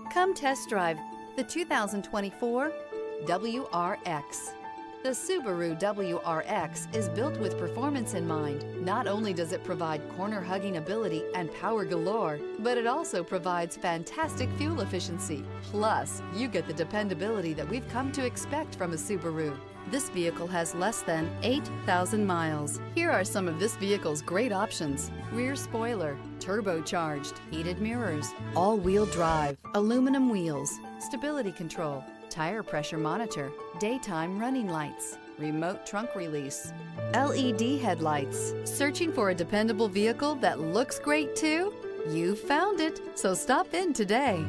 Come test drive the 2024 WRX. The Subaru WRX is built with performance in mind. Not only does it provide corner-hugging ability and power galore, but it also provides fantastic fuel efficiency. Plus, you get the dependability that we've come to expect from a Subaru. This vehicle has less than 8,000 miles. Here are some of this vehicle's great options: rear spoiler, turbocharged, heated mirrors, all-wheel drive, aluminum wheels, stability control, tire pressure monitor, daytime running lights, remote trunk release, LED headlights. Searching for a dependable vehicle that looks great too? You found it, so stop in today.